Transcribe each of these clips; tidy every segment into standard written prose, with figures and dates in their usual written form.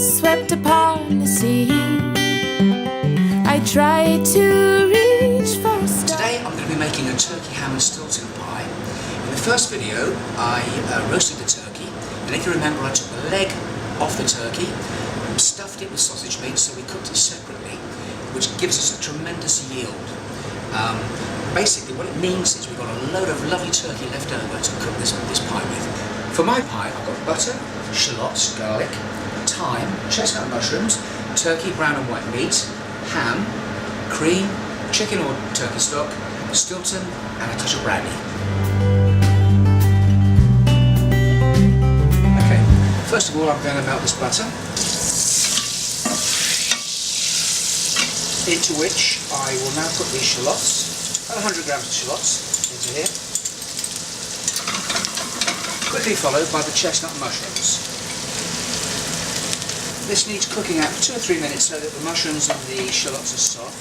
swept upon the sea. I tried to reach for a star. Today I'm going to be making a turkey ham and Stilton pie. In the first video I roasted the turkey, and if you remember I took the leg off the turkey, stuffed it with sausage meat, so we cooked it separately, which gives us a tremendous yield. Basically what it means is we've got a load of lovely turkey left over to cook this pie with. For my pie I've got butter, shallots, garlic, thyme, chestnut mushrooms, turkey, brown and white meat, ham, cream, chicken or turkey stock, Stilton and a touch of brandy. Okay, first of all I'm going to melt this butter, into which I will now put these shallots, about 100 grams of shallots into here, quickly followed by the chestnut mushrooms. This needs cooking out for 2 or 3 minutes so that the mushrooms and the shallots are soft.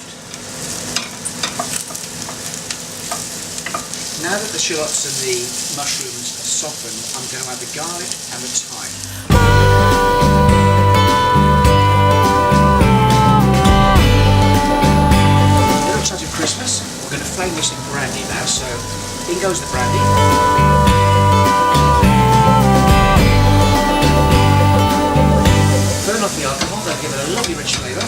Now that the shallots and the mushrooms are softened, I'm going to add the garlic and the thyme. Christmas. We're going to flame this in brandy now, so in goes the brandy. Burn off the alcohol, that'll give it a lovely rich flavour.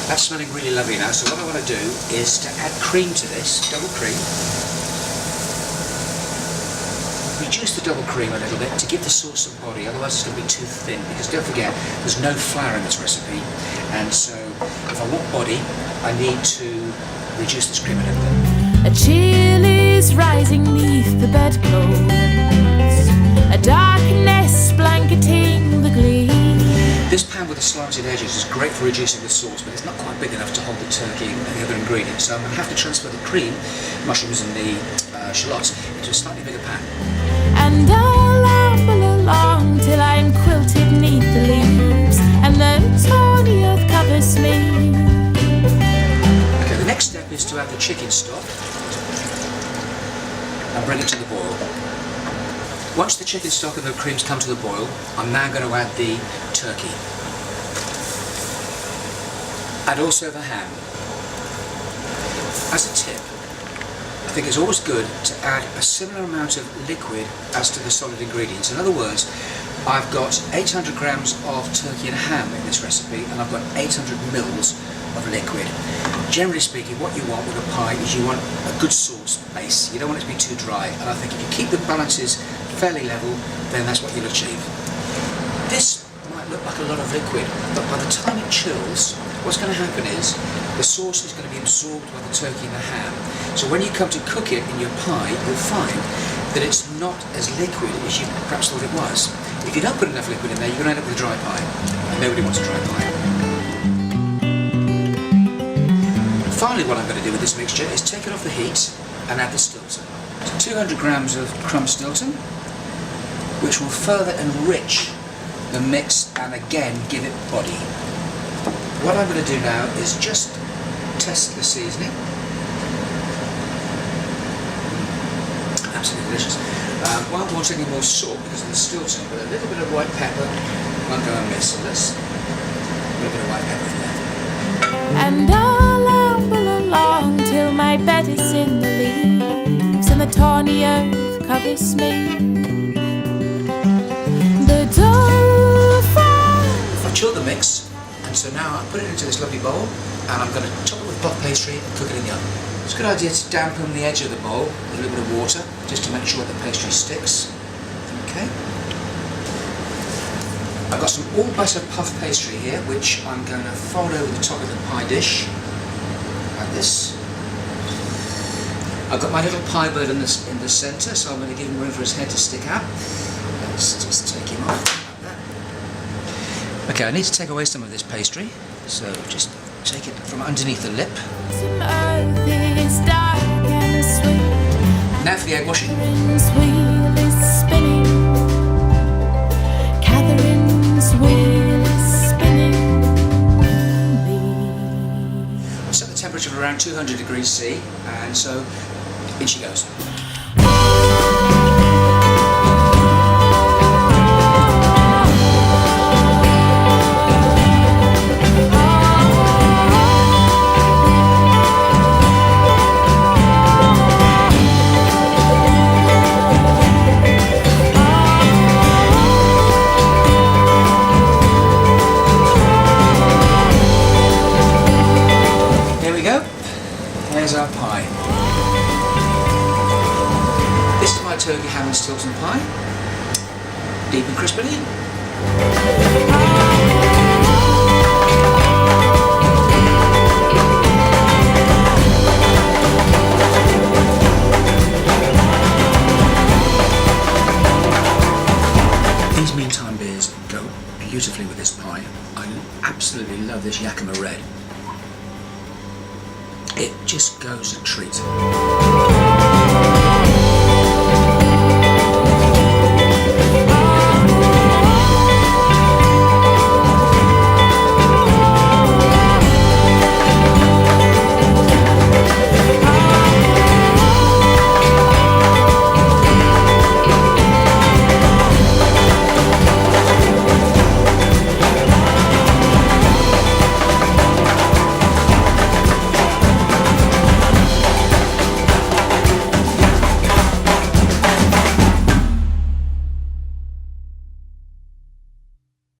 That's smelling really lovely now, so what I want to do is to add cream to this, double cream. Reduce the double cream a little bit to give the sauce some body, otherwise it's going to be too thin, because don't forget there's no flour in this recipe, and so if I want body I need to reduce this cream a little bit. A chill is rising neath the bedclothes, a darkness blanketing the gleam. This pan with the slanted edges is great for reducing the sauce, but it's not quite big enough to hold the turkey and the other ingredients, so I'm going to have to transfer the cream, mushrooms and the shallots into a slightly bigger pan. And I'll amble along till I'm quilted neath the leaves, and the tawny earth covers me. Okay, the next step is to add the chicken stock and bring it to the boil. Once the chicken stock and the creams come to the boil, I'm now going to add the turkey. And also the ham. As a tip, I think it's always good to add a similar amount of liquid as to the solid ingredients. In other words, I've got 800 grams of turkey and ham in this recipe, and I've got 800 mils of liquid. Generally speaking, what you want with a pie is you want a good sauce base. You don't want it to be too dry, and I think if you keep the balances fairly level, then that's what you'll achieve. This might look like a lot of liquid, but by the time it chills, what's going to happen is the sauce is going to be absorbed by the turkey and the ham. So when you come to cook it in your pie, you'll find that it's not as liquid as you perhaps thought it was. If you don't put enough liquid in there, you're going to end up with a dry pie, and nobody wants a dry pie. Finally, what I'm going to do with this mixture is take it off the heat and add the Stilton. So 200 grams of crumb Stilton, which will further enrich the mix and again give it body. What I'm going to do now is just test the seasoning. Absolutely delicious. Won't want any more salt because of the Stilton, but a little bit of white pepper won't go amiss. So let's a little bit of white pepper in there. And I'll amble along till my bed is in the leaves, and the tawny earth covers me. The dough fries. I've chilled the mix, and so now I put it into this lovely bowl, and I'm going to top it with puff pastry and cook it in the oven. It's a good idea to dampen the edge of the bowl with a little bit of water, just to make sure the pastry sticks. Okay. I've got some all butter puff pastry here, which I'm going to fold over the top of the pie dish, like this. I've got my little pie bird in the centre, so I'm going to give him room for his head to stick out. Let's just take him off like that. Okay, I need to take away some of this pastry, so just take it from underneath the lip. Now for the egg washing. Set the temperature of around 200 degrees C, and so in she goes. this pie. I absolutely love this Yakima Red. It just goes a treat.